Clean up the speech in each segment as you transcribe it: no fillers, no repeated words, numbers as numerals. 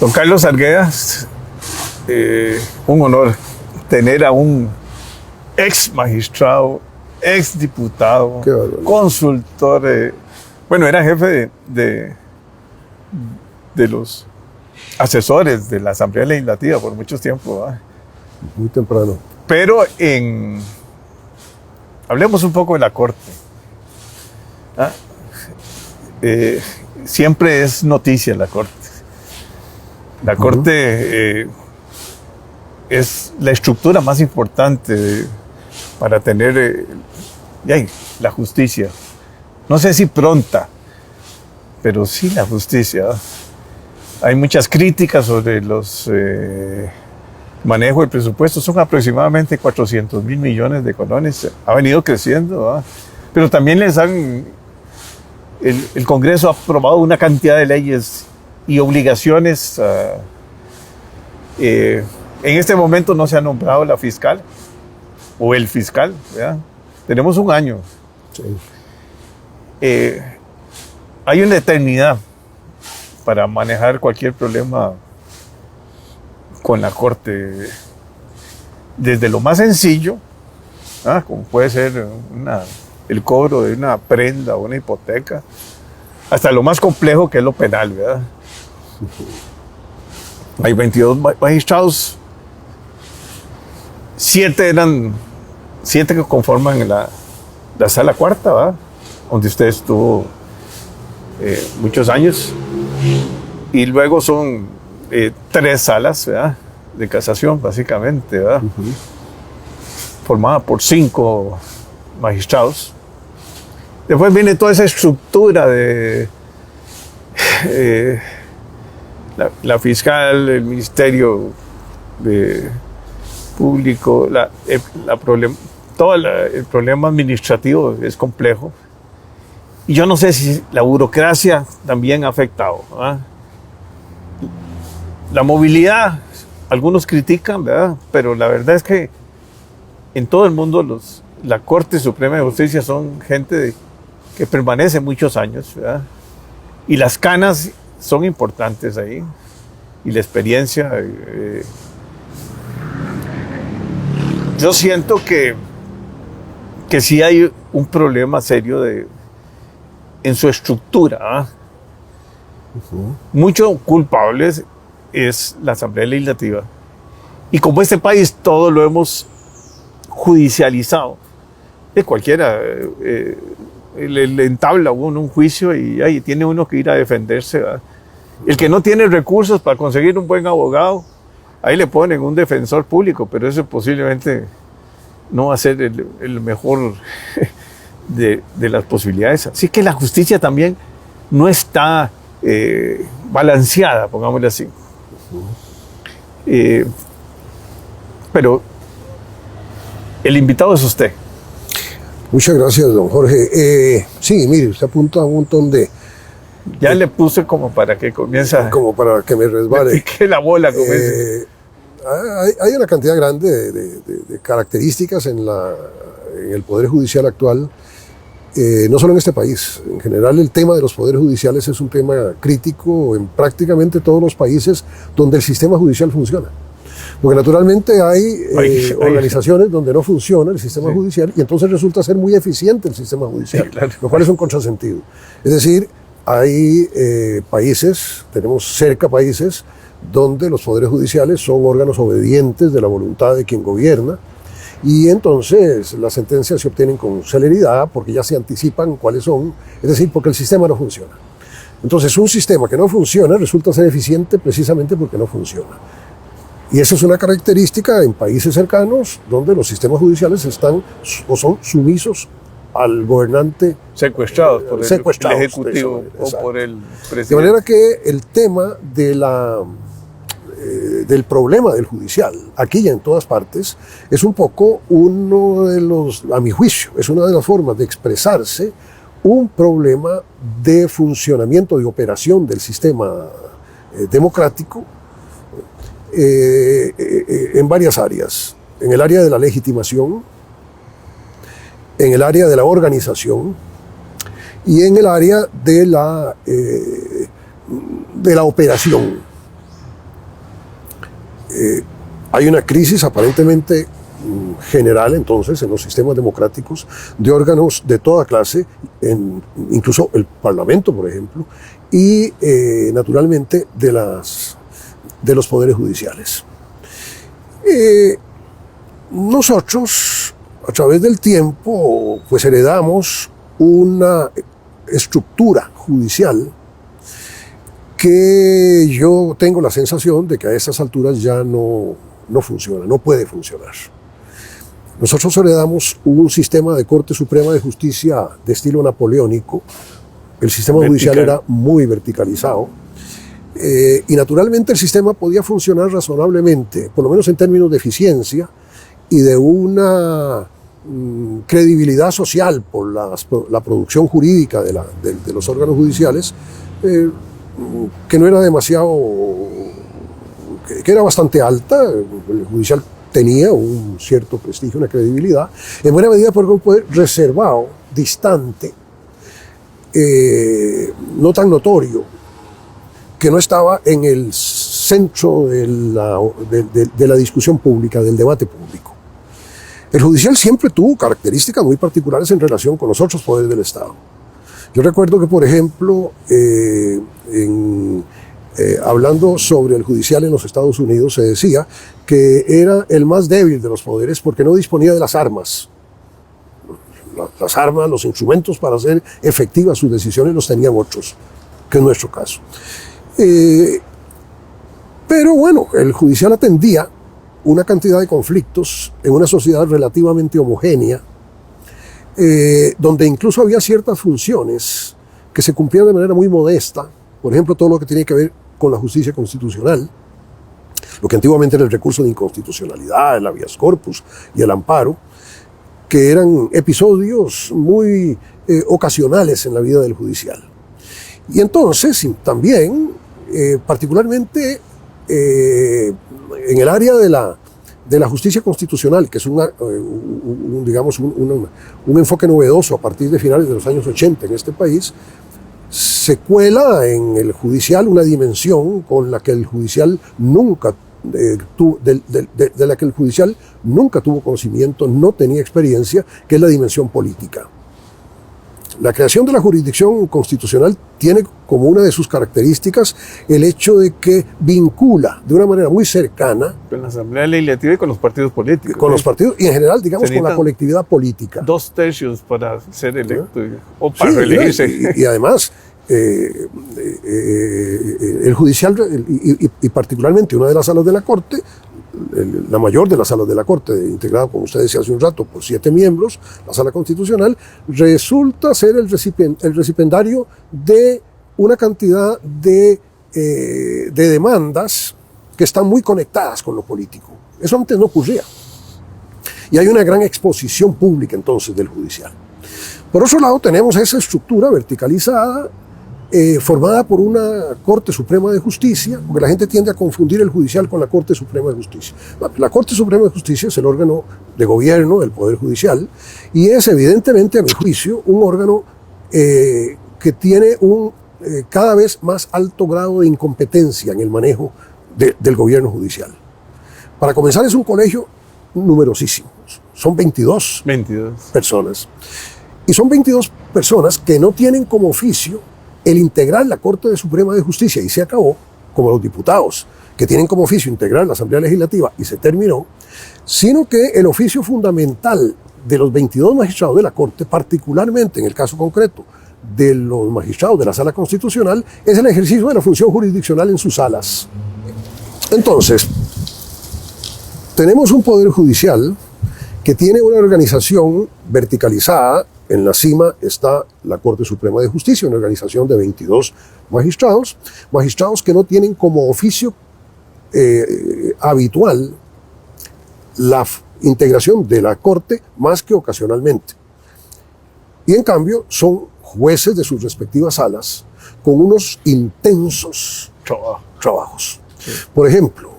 Don Carlos Arguedas, un honor tener a un ex magistrado, ex diputado, consultor, bueno, era jefe de los asesores de la Asamblea Legislativa por mucho tiempo. ¿Eh? Muy temprano. Pero hablemos un poco de la Corte. ¿Ah? Siempre es noticia la Corte. La Corte es la estructura más importante para tener la justicia. No sé si pronta, pero sí la justicia. Hay muchas críticas sobre los manejo del presupuesto. Son aproximadamente 400,000 millones de colones. Ha venido creciendo, ¿verdad? Pero también el Congreso ha aprobado una cantidad de leyes y obligaciones. En este momento no se ha nombrado la fiscal o el fiscal, ¿verdad? Tenemos un año. Sí. Hay una eternidad para manejar cualquier problema con la Corte, desde lo más sencillo, como puede ser el cobro de una prenda o una hipoteca, hasta lo más complejo que es lo penal, ¿verdad? Hay 22 magistrados, 7 que conforman la sala cuarta, ¿verdad? Donde usted estuvo muchos años, y luego son 3 salas, ¿verdad? De casación, básicamente, ¿verdad? Formada por 5 magistrados. Después viene toda esa estructura de la fiscal, el Ministerio Público, todo el problema administrativo es complejo. Y yo no sé si la burocracia también ha afectado, ¿verdad? La movilidad, algunos critican, ¿verdad? Pero la verdad es que en todo el mundo la Corte Suprema de Justicia son gente que permanece muchos años, ¿verdad? Y las canas son importantes ahí, y la experiencia. Yo siento que sí hay un problema serio en su estructura. Muchos culpables es la Asamblea Legislativa. Y como este país todo lo hemos judicializado, de cualquiera le entabla uno un juicio y ahí tiene uno que ir a defenderse, ¿verdad? El que no tiene recursos para conseguir un buen abogado, ahí le ponen un defensor público, pero eso posiblemente no va a ser el mejor de las posibilidades. Así que la justicia también no está balanceada, pongámosle así. Pero el invitado es usted. Muchas gracias, don Jorge. Sí, mire, usted apunta a un montón de... Ya le puse como para que comience. Como para que me resbale. Que la bola comience. Hay una cantidad grande de características en el Poder Judicial actual, no solo en este país. En general, el tema de los poderes judiciales es un tema crítico en prácticamente todos los países donde el sistema judicial funciona. Porque naturalmente hay organizaciones donde no funciona el sistema judicial y entonces resulta ser muy eficiente el sistema judicial, lo cual es un contrasentido. Es decir, hay países, tenemos cerca países, donde los poderes judiciales son órganos obedientes de la voluntad de quien gobierna y entonces las sentencias se obtienen con celeridad porque ya se anticipan cuáles son, es decir, porque el sistema no funciona. Entonces un sistema que no funciona resulta ser eficiente precisamente porque no funciona. Y esa es una característica en países cercanos donde los sistemas judiciales están o son sumisos al gobernante, secuestrados por el Ejecutivo o por el presidente. De manera que el tema del problema del judicial, aquí y en todas partes, es un poco a mi juicio, es una de las formas de expresarse un problema de funcionamiento, de operación del sistema democrático en varias áreas. En el área de la legitimación, en el área de la organización y en el área de la operación. hay una crisis aparentemente general entonces en los sistemas democráticos de órganos de toda clase, incluso el Parlamento, por ejemplo, y naturalmente de los poderes judiciales. Nosotros, a través del tiempo, pues heredamos una estructura judicial que yo tengo la sensación de que a estas alturas ya no funciona, no puede funcionar. Nosotros heredamos un sistema de Corte Suprema de Justicia de estilo napoleónico. El sistema judicial era muy verticalizado. Y naturalmente el sistema podía funcionar razonablemente, por lo menos en términos de eficiencia y de una credibilidad social por la producción jurídica de los órganos judiciales, que no era demasiado, que era bastante alta. El judicial tenía un cierto prestigio, una credibilidad, en buena medida porque un poder reservado, distante, no tan notorio, que no estaba en el centro de la discusión pública, del debate público. El judicial siempre tuvo características muy particulares en relación con los otros poderes del Estado. Yo recuerdo que, por ejemplo, hablando sobre el judicial en los Estados Unidos, se decía que era el más débil de los poderes porque no disponía de las armas. Las armas, los instrumentos para hacer efectivas sus decisiones los tenían otros, que es nuestro caso. Pero bueno, el judicial atendía una cantidad de conflictos en una sociedad relativamente homogénea, donde incluso había ciertas funciones que se cumplían de manera muy modesta. Por ejemplo, todo lo que tiene que ver con la justicia constitucional, lo que antiguamente era el recurso de inconstitucionalidad, el habeas corpus y el amparo, que eran episodios muy ocasionales en la vida del judicial. Y entonces también, particularmente en el área de la justicia constitucional, que es digamos un enfoque novedoso a partir de finales de los años 80 en este país, se cuela en el judicial una dimensión con la que el judicial nunca de la que el judicial nunca tuvo conocimiento, no tenía experiencia, que es la dimensión política. La creación de la jurisdicción constitucional tiene como una de sus características el hecho de que vincula de una manera muy cercana con la Asamblea Legislativa y con los partidos políticos. Con los partidos y en general, digamos, con la colectividad política. 2/3 para ser electo o para reelegirse. Y además, el judicial, y particularmente una de las salas de la Corte, la mayor de las salas de la Corte, integrada, como usted decía hace un rato, por 7 miembros, la Sala Constitucional, resulta ser el recipiendario de una cantidad de demandas que están muy conectadas con lo político. Eso antes no ocurría. Y hay una gran exposición pública entonces del judicial. Por otro lado, tenemos esa estructura verticalizada, formada por una Corte Suprema de Justicia, porque la gente tiende a confundir el judicial con la Corte Suprema de Justicia. La Corte Suprema de Justicia es el órgano de gobierno del Poder Judicial y es evidentemente, a mi juicio, un órgano que tiene un cada vez más alto grado de incompetencia en el manejo del gobierno judicial. Para comenzar, es un colegio numerosísimo. Son 22 personas. Y son 22 personas que no tienen como oficio el integrar la Corte Suprema de Justicia, y se acabó, como los diputados, que tienen como oficio integrar la Asamblea Legislativa, y se terminó, sino que el oficio fundamental de los 22 magistrados de la Corte, particularmente en el caso concreto de los magistrados de la Sala Constitucional, es el ejercicio de la función jurisdiccional en sus salas. Entonces, tenemos un Poder Judicial que tiene una organización verticalizada. En la cima está la Corte Suprema de Justicia, una organización de 22 magistrados que no tienen como oficio habitual la integración de la Corte más que ocasionalmente. Y en cambio son jueces de sus respectivas salas con unos intensos trabajos. Sí. Por ejemplo,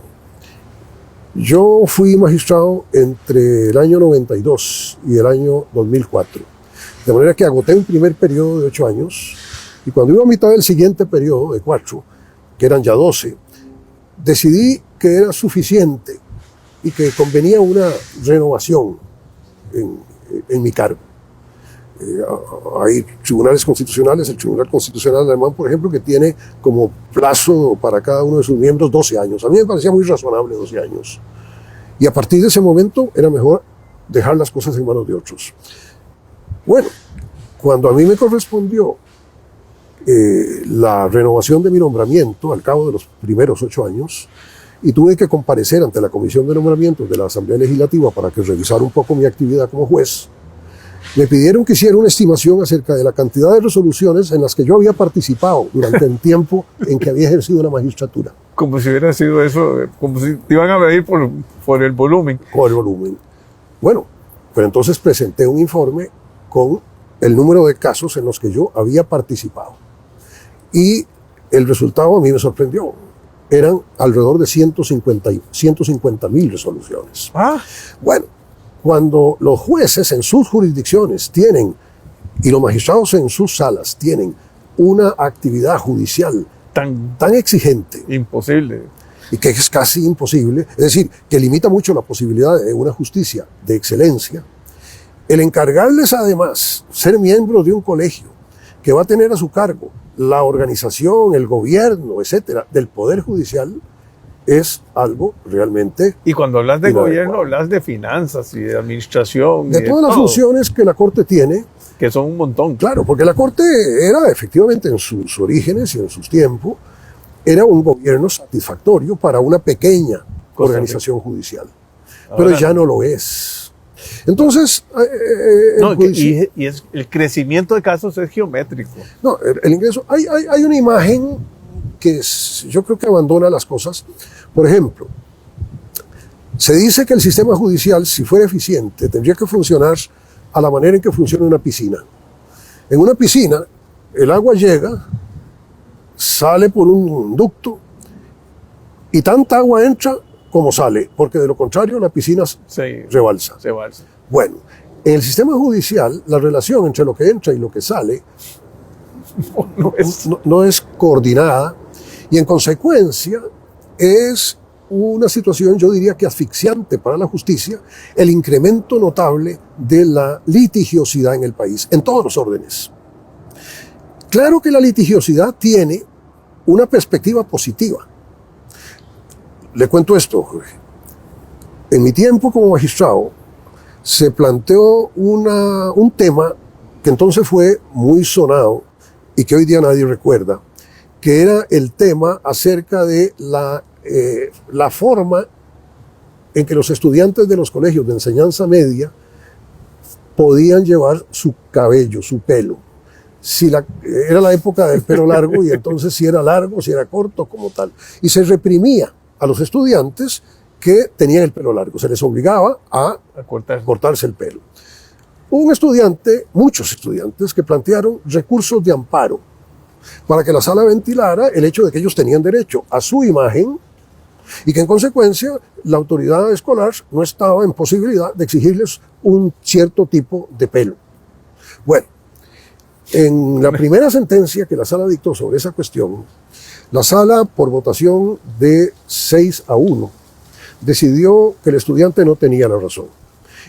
yo fui magistrado entre el año 92 y el año 2004. De manera que agoté un primer periodo de 8 años y cuando iba a mitad del siguiente periodo de 4, que eran ya 12, decidí que era suficiente y que convenía una renovación en mi cargo. Hay tribunales constitucionales, el Tribunal Constitucional Alemán, por ejemplo, que tiene como plazo para cada uno de sus miembros 12 años. A mí me parecía muy razonable 12 años. Y a partir de ese momento era mejor dejar las cosas en manos de otros. Bueno, cuando a mí me correspondió la renovación de mi nombramiento al cabo de los primeros 8 años, y tuve que comparecer ante la Comisión de Nombramientos de la Asamblea Legislativa para que revisara un poco mi actividad como juez, me pidieron que hiciera una estimación acerca de la cantidad de resoluciones en las que yo había participado durante el tiempo en que había ejercido la magistratura. Como si hubiera sido eso, como si te iban a medir por el volumen. Por el volumen. Bueno, pero entonces presenté un informe con el número de casos en los que yo había participado. Y el resultado a mí me sorprendió. Eran alrededor de 150.000 resoluciones. Bueno, cuando los jueces en sus jurisdicciones tienen, y los magistrados en sus salas tienen, una actividad judicial tan exigente. Imposible. Y que es casi imposible, es decir, que limita mucho la posibilidad de una justicia de excelencia, el encargarles además ser miembros de un colegio que va a tener a su cargo la organización, el gobierno, etcétera, del Poder Judicial, es algo realmente... Y cuando hablas de gobierno, hablas de finanzas y de administración. De todas las funciones que la Corte tiene. Que son un montón. Claro, porque la Corte era efectivamente en sus orígenes y en sus tiempos, era un gobierno satisfactorio para una pequeña organización judicial. Pero ya no lo es. Entonces... y el crecimiento de casos es geométrico. No, el ingreso... Hay una imagen que yo creo que abandona las cosas. Por ejemplo, se dice que el sistema judicial, si fuera eficiente, tendría que funcionar a la manera en que funciona una piscina. En una piscina, el agua llega, sale por un ducto y tanta agua entra como sale, porque de lo contrario la piscina rebalsa. Bueno, en el sistema judicial, la relación entre lo que entra y lo que sale no es coordinada, y en consecuencia es una situación, yo diría que asfixiante para la justicia, el incremento notable de la litigiosidad en el país, en todos los órdenes. Claro que la litigiosidad tiene una perspectiva positiva. Le cuento esto, Jorge. En mi tiempo como magistrado se planteó un tema que entonces fue muy sonado y que hoy día nadie recuerda, que era el tema acerca de la forma en que los estudiantes de los colegios de enseñanza media podían llevar su cabello, su pelo. Era la época del pelo largo y entonces si era largo, si era corto, como tal. Y se reprimía a los estudiantes que tenían el pelo largo. Se les obligaba a cortarse el pelo. Hubo muchos estudiantes que plantearon recursos de amparo para que la sala ventilara el hecho de que ellos tenían derecho a su imagen y que en consecuencia la autoridad escolar no estaba en posibilidad de exigirles un cierto tipo de pelo. Bueno, en la primera sentencia que la sala dictó sobre esa cuestión, la sala, por votación de 6-1, decidió que el estudiante no tenía la razón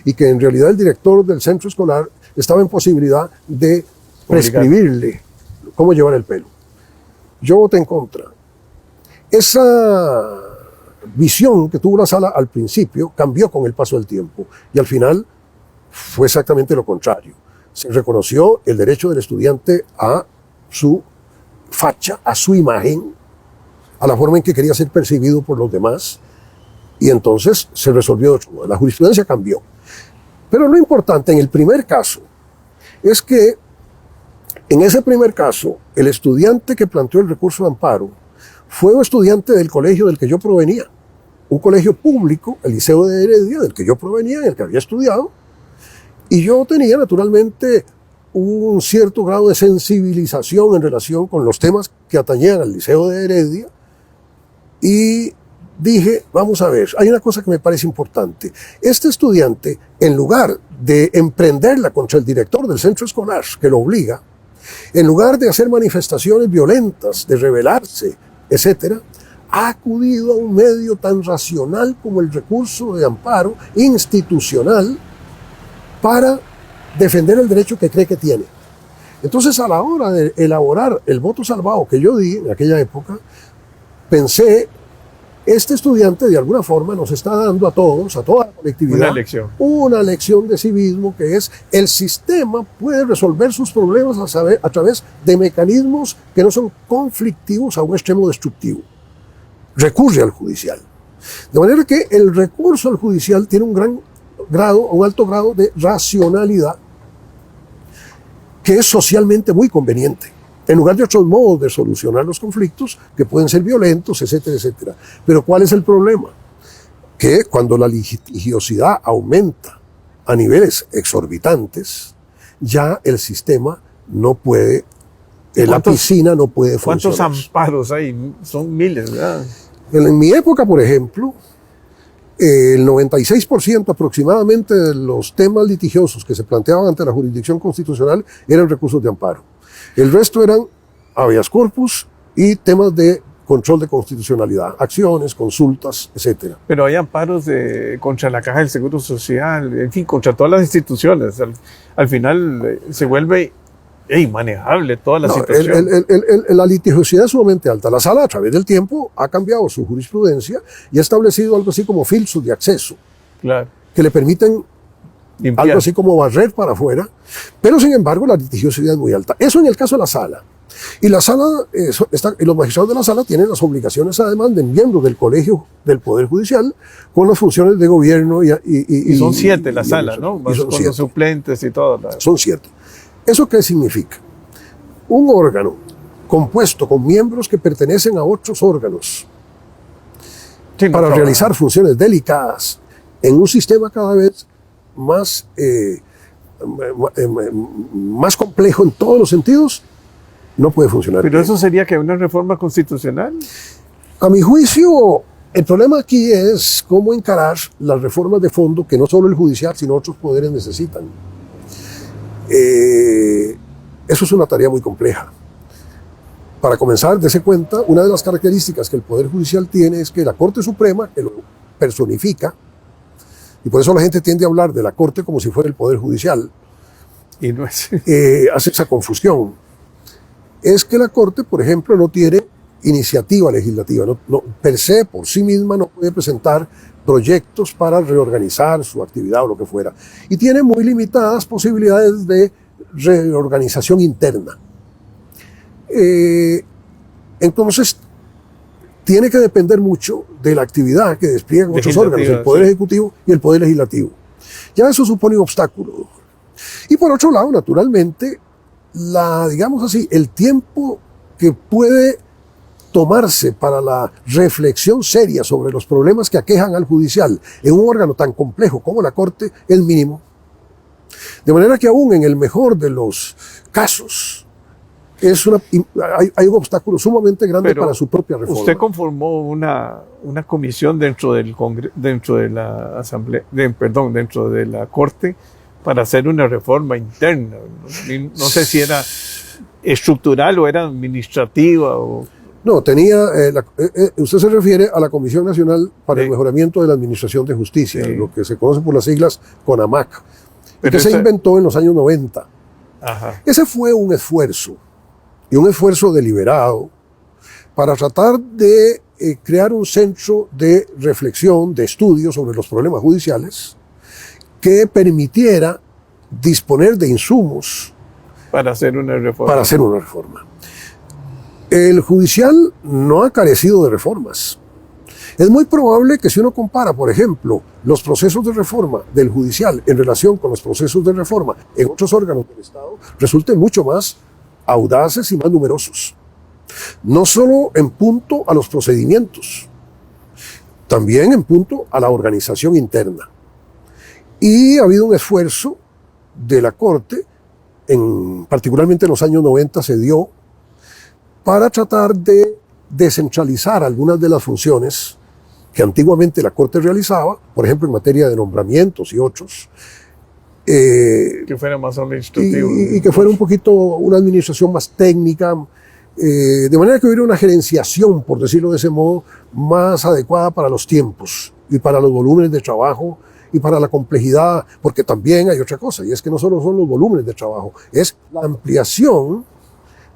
y que en realidad el director del centro escolar estaba en posibilidad de prescribirle cómo llevar el pelo. Yo voté en contra. Esa visión que tuvo la sala al principio cambió con el paso del tiempo y al final fue exactamente lo contrario. Se reconoció el derecho del estudiante a su facha, a su imagen, a la forma en que quería ser percibido por los demás, y entonces se resolvió de otro modo. La jurisprudencia cambió. Pero lo importante en el primer caso es que en ese primer caso el estudiante que planteó el recurso de amparo fue un estudiante del colegio del que yo provenía, un colegio público, el Liceo de Heredia, del que yo provenía, en el que había estudiado, y yo tenía naturalmente un cierto grado de sensibilización en relación con los temas que atañían al Liceo de Heredia, y dije, vamos a ver, hay una cosa que me parece importante. Este estudiante, en lugar de emprenderla contra el director del centro escolar, que lo obliga, en lugar de hacer manifestaciones violentas, de rebelarse, etc., ha acudido a un medio tan racional como el recurso de amparo institucional para defender el derecho que cree que tiene. Entonces, a la hora de elaborar el voto salvado que yo di en aquella época, pensé, este estudiante de alguna forma nos está dando a todos, a toda la colectividad, una lección de civismo, que es: el sistema puede resolver sus problemas a través de mecanismos que no son conflictivos a un extremo destructivo. Recurre al judicial. De manera que el recurso al judicial tiene un alto grado de racionalidad, que es socialmente muy conveniente, en lugar de otros modos de solucionar los conflictos que pueden ser violentos, etcétera, etcétera. Pero ¿cuál es el problema? Que cuando la litigiosidad aumenta a niveles exorbitantes, ya el sistema no puede, la piscina no puede funcionar. ¿Cuántos amparos hay? Son miles, ¿verdad? En mi época, por ejemplo, el 96% aproximadamente de los temas litigiosos que se planteaban ante la jurisdicción constitucional eran recursos de amparo. El resto eran habeas corpus y temas de control de constitucionalidad, acciones, consultas, etc. Pero hay amparos contra la Caja del Seguro Social, en fin, contra todas las instituciones. Al final se vuelve inmanejable toda la situación. La litigiosidad es sumamente alta. La sala, a través del tiempo, ha cambiado su jurisprudencia y ha establecido algo así como filtros de acceso, claro, que le permiten limpiar, algo así como barrer para afuera, pero sin embargo la litigiosidad es muy alta. Eso en el caso de la sala. Y la sala, y los magistrados de la sala tienen las obligaciones, además, de miembros del colegio del Poder Judicial, con las funciones de gobierno. Y son 7 la sala, ¿no? Más con 7. Los suplentes y todo. Son 7. ¿Eso qué significa? Un órgano compuesto con miembros que pertenecen a otros órganos, sí, para realizar funciones delicadas en un sistema cada vez más complejo en todos los sentidos, no puede funcionar. ¿Pero eso sería que una reforma constitucional? A mi juicio, el problema aquí es cómo encarar las reformas de fondo que no solo el judicial, sino otros poderes necesitan. Eso es una tarea muy compleja. Para comenzar, dése cuenta, una de las características que el Poder Judicial tiene es que la Corte Suprema, que lo personifica, y por eso la gente tiende a hablar de la Corte como si fuera el Poder Judicial, y no es... hace esa confusión. Es que la Corte, por ejemplo, no tiene iniciativa legislativa, per se, por sí misma, no puede presentar proyectos para reorganizar su actividad o lo que fuera. Y tiene muy limitadas posibilidades de reorganización interna. Entonces, tiene que depender mucho de la actividad que despliegan otros órganos, el Poder Ejecutivo y el Poder Legislativo. Ya eso supone un obstáculo. Y por otro lado, naturalmente, digamos así, el tiempo que puede tomarse para la reflexión seria sobre los problemas que aquejan al judicial en un órgano tan complejo como la Corte es mínimo. De manera que aún en el mejor de los casos hay un obstáculo sumamente grande para su propia reforma. Usted conformó una comisión dentro de la Asamblea, dentro de la Corte, para hacer una reforma interna. No sé si era estructural o era administrativa o... No, usted se refiere a la Comisión Nacional para el Mejoramiento de la Administración de Justicia, lo que se conoce por las siglas CONAMAC, que se inventó en los años 90. Ajá. Ese fue un esfuerzo, y un esfuerzo deliberado, para tratar de crear un centro de reflexión, de estudio sobre los problemas judiciales, que permitiera disponer de insumos para hacer una reforma. El judicial no ha carecido de reformas. Es muy probable que si uno compara, por ejemplo, los procesos de reforma del judicial en relación con los procesos de reforma en otros órganos del Estado, resulten mucho más audaces y más numerosos. No solo en punto a los procedimientos, también en punto a la organización interna. Y ha habido un esfuerzo de la Corte, particularmente en los años 90 se dio, para tratar de descentralizar algunas de las funciones que antiguamente la Corte realizaba, por ejemplo en materia de nombramientos y otros. Que fuera más administrativo. Y que fuera un poquito una administración más técnica, de manera que hubiera una gerenciación, por decirlo de ese modo, más adecuada para los tiempos y para los volúmenes de trabajo y para la complejidad, porque también hay otra cosa, y es que no solo son los volúmenes de trabajo, es la ampliación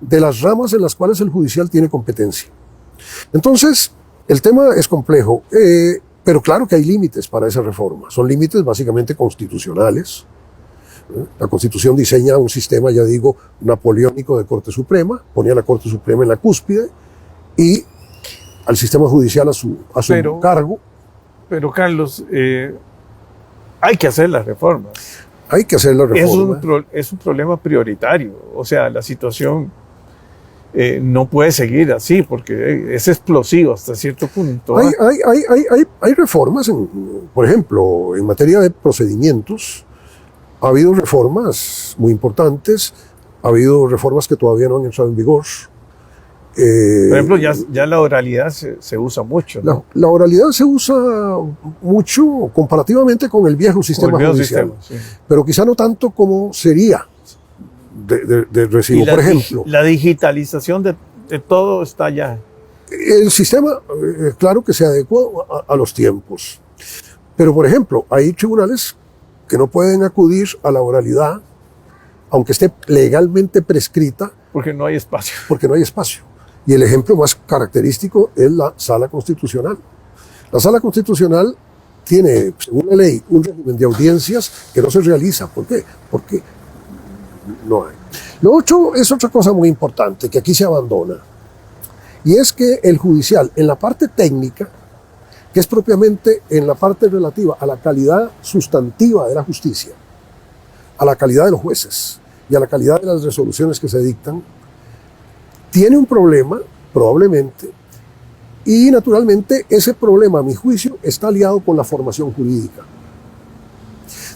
de las ramas en las cuales el judicial tiene competencia. Entonces, el tema es complejo, pero claro que hay límites para esa reforma. Son límites básicamente constitucionales. La Constitución diseña un sistema, ya digo, napoleónico de Corte Suprema, ponía a la Corte Suprema en la cúspide y al sistema judicial a su cargo. Pero Carlos, hay que hacer las reformas. Hay que hacer la reforma. Es un problema prioritario. O sea, la situación no puede seguir así porque es explosivo hasta cierto punto. Hay reformas, por ejemplo, en materia de procedimientos. Ha habido reformas muy importantes, ha habido reformas que todavía no han entrado en vigor. Por ejemplo, ya la oralidad se usa mucho, ¿no? La oralidad se usa mucho comparativamente con el viejo sistema judicial, sí. Pero quizá no tanto como sería de recibo. Por ejemplo, la digitalización de todo está ya. El sistema, claro que se adecua a los tiempos. Pero, por ejemplo, hay tribunales que no pueden acudir a la oralidad, aunque esté legalmente prescrita. Porque no hay espacio. Porque no hay espacio. Y el ejemplo más característico es la Sala Constitucional. La Sala Constitucional tiene, según la ley, un régimen de audiencias que no se realiza. ¿Por qué? Porque no hay. Lo otro es otra cosa muy importante que aquí se abandona. Y es que el judicial, en la parte técnica, que es propiamente en la parte relativa a la calidad sustantiva de la justicia, a la calidad de los jueces y a la calidad de las resoluciones que se dictan, tiene un problema, probablemente, y naturalmente ese problema, a mi juicio, está aliado con la formación jurídica.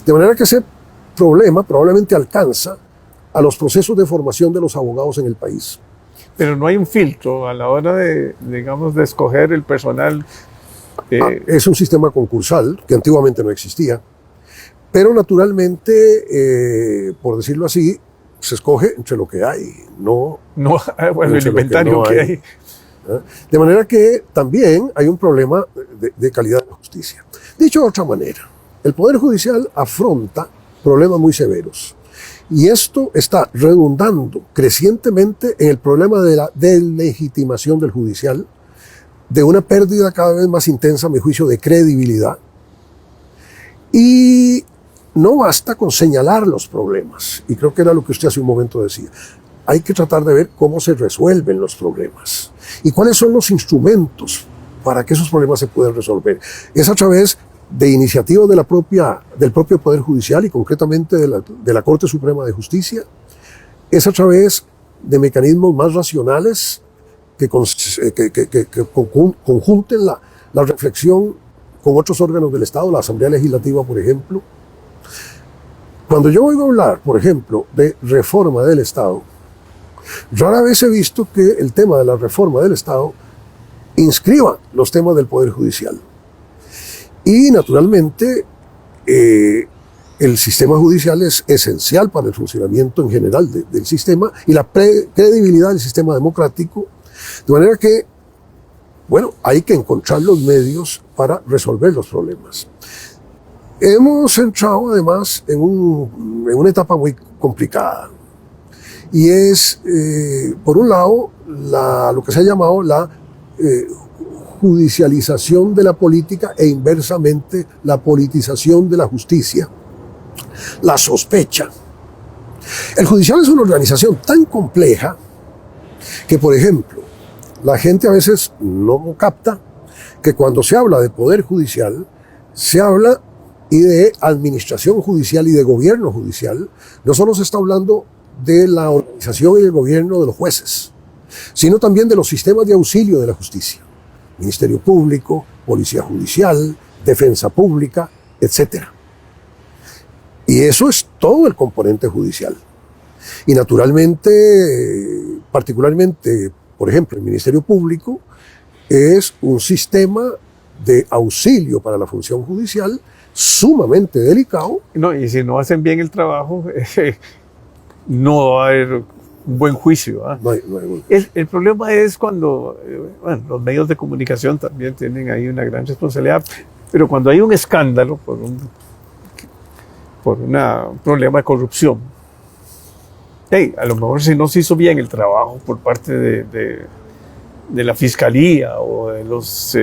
De manera que ese problema probablemente alcanza a los procesos de formación de los abogados en el país. Pero no hay un filtro a la hora de, digamos, de escoger el personal. Es un sistema concursal que antiguamente no existía, pero naturalmente, por decirlo así, se escoge entre lo que hay, bueno, el inventario que hay. De manera que también hay un problema de calidad de la justicia. Dicho de otra manera, el Poder Judicial afronta problemas muy severos y esto está redundando crecientemente en el problema de la deslegitimación del judicial, de una pérdida cada vez más intensa, a mi juicio, de credibilidad. Y no basta con señalar los problemas, y creo que era lo que usted hace un momento decía. Hay que tratar de ver cómo se resuelven los problemas y cuáles son los instrumentos para que esos problemas se puedan resolver. Es a través de iniciativas del propio Poder Judicial y concretamente de la Corte Suprema de Justicia. Es a través de mecanismos más racionales que conjunten la reflexión con otros órganos del Estado, la Asamblea Legislativa, por ejemplo. Cuando yo oigo hablar, por ejemplo, de reforma del Estado, rara vez he visto que el tema de la reforma del Estado inscriba los temas del Poder Judicial. Y naturalmente el sistema judicial es esencial para el funcionamiento en general del sistema y la credibilidad del sistema democrático, de manera que, bueno, hay que encontrar los medios para resolver los problemas. Hemos entrado además en una etapa muy complicada y es, por un lado, lo que se ha llamado la judicialización de la política e inversamente la politización de la justicia, la sospecha. El judicial es una organización tan compleja que, por ejemplo, la gente a veces no capta que cuando se habla de poder judicial, se habla y de administración judicial y de gobierno judicial, no solo se está hablando de la organización y el gobierno de los jueces, sino también de los sistemas de auxilio de la justicia. Ministerio Público, Policía Judicial, Defensa Pública, etc. Y eso es todo el componente judicial. Y naturalmente, particularmente, por ejemplo, el Ministerio Público es un sistema de auxilio para la función judicial sumamente delicado. No, y si no hacen bien el trabajo, no va a haber un buen juicio. ¿Ah? No hay buen juicio. El problema es cuando, bueno, los medios de comunicación también tienen ahí una gran responsabilidad, pero cuando hay un escándalo por un problema de corrupción, hey, a lo mejor si no se hizo bien el trabajo por parte de la fiscalía o de los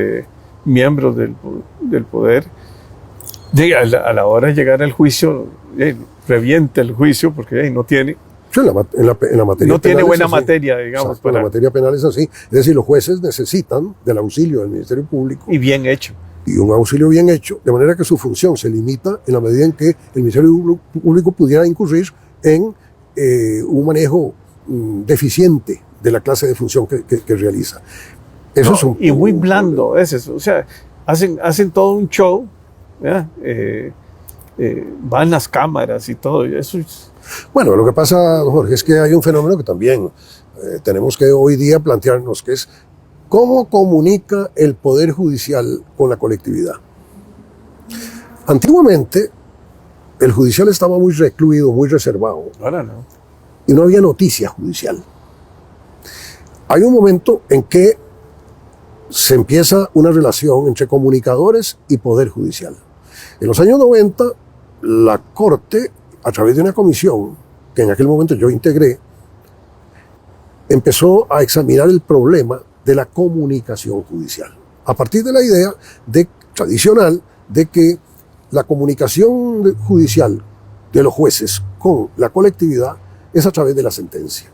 miembros del poder, a la hora de llegar al juicio, revienta el juicio porque no tiene. Sí, en la materia no tiene buena materia, digamos. Exacto, la materia penal es así. Es decir, los jueces necesitan del auxilio del Ministerio Público. Y bien hecho. Y un auxilio bien hecho, de manera que su función se limita en la medida en que el Ministerio Público pudiera incurrir en un manejo deficiente de la clase de función que realiza. Eso es y muy blando es eso. O sea, hacen todo un show, van las cámaras y todo. Eso es... Bueno, lo que pasa, Jorge, es que hay un fenómeno que también tenemos que hoy día plantearnos, que es cómo comunica el Poder Judicial con la colectividad. Antiguamente, el judicial estaba muy recluido, muy reservado. Ahora no. Y no había noticia judicial. Hay un momento en que se empieza una relación entre comunicadores y Poder Judicial. En los años 90, la Corte, a través de una comisión que en aquel momento yo integré, empezó a examinar el problema de la comunicación judicial, a partir de la idea tradicional de que la comunicación judicial de los jueces con la colectividad es a través de la sentencia.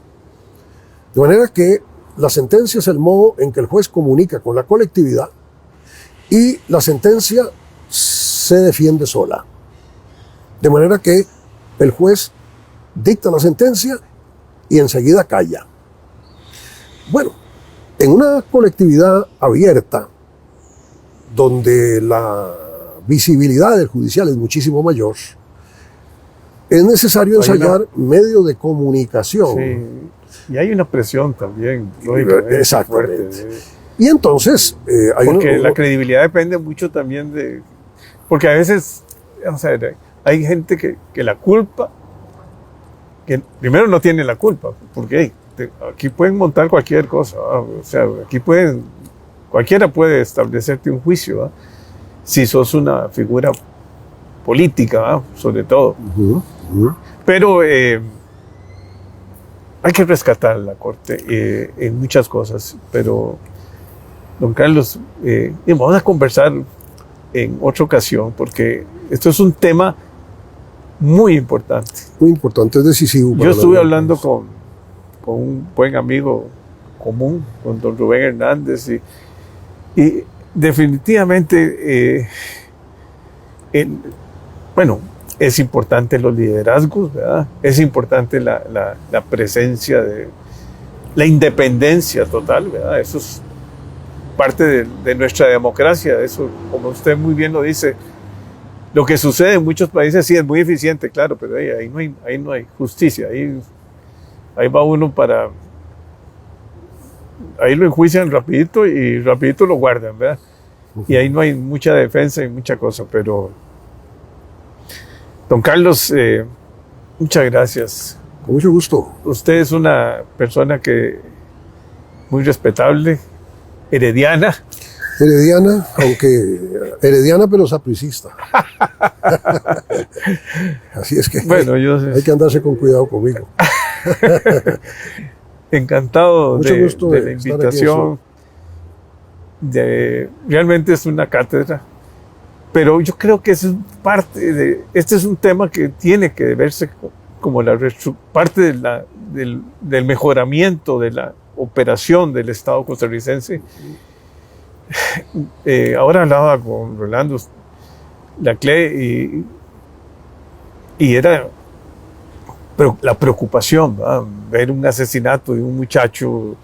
De manera que la sentencia es el modo en que el juez comunica con la colectividad y la sentencia se defiende sola. De manera que el juez dicta la sentencia y enseguida calla. Bueno, en una colectividad abierta, donde la visibilidad del judicial es muchísimo mayor, es necesario ensayar medios de comunicación. Sí. Y hay una presión también. Exactamente. Fuerte. Y entonces... porque la credibilidad depende mucho también de... Porque a veces, o sea, hay gente que la culpa, que primero no tiene la culpa, porque aquí pueden montar cualquier cosa, o sea, aquí cualquiera puede establecerte un juicio, ¿va? Si sos una figura política, ¿va? Sobre todo. Pero hay que rescatar la Corte en muchas cosas, pero don Carlos, vamos a conversar en otra ocasión, porque esto es un tema muy importante. Muy importante, es decisivo. Yo estuve hablando con un buen amigo común, con don Rubén Hernández, y definitivamente, bueno, es importante los liderazgos, ¿verdad? Es importante la presencia de la independencia total, ¿verdad? Eso es parte de nuestra democracia. Eso, como usted muy bien lo dice, lo que sucede en muchos países sí es muy eficiente, claro, pero ahí no hay justicia. Ahí va uno ahí lo enjuician rapidito y rapidito lo guardan, ¿verdad? Y ahí no hay mucha defensa y mucha cosa, pero don Carlos, muchas gracias. Con mucho gusto. Usted es una persona muy respetable, herediana. Herediana, aunque herediana pero sapricista. Así es que bueno, hay que andarse con cuidado conmigo. Encantado de la invitación. Realmente es una cátedra, pero yo creo que es parte este es un tema que tiene que verse como parte del mejoramiento de la operación del Estado costarricense. Ahora hablaba con Rolando Laclé y era la preocupación, ¿verdad? Ver un asesinato de un muchacho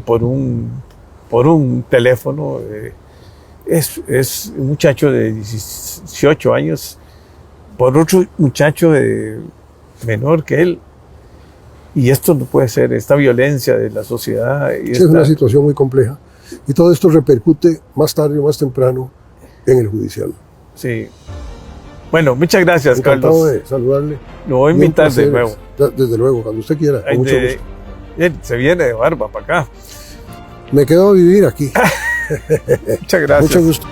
por un teléfono. Es un muchacho de 18 años por otro muchacho menor que él. Y esto no puede ser, esta violencia de la sociedad. Es una situación muy compleja. Y todo esto repercute más tarde o más temprano en el judicial. Sí. Bueno, muchas gracias, Encantado Carlos. de saludarle. Lo voy a Y un invitar de placer. nuevo. Desde luego, cuando usted quiera, con mucho gusto. Bien, se viene de Barba para acá. Me quedo a vivir aquí. Muchas gracias. Mucho gusto.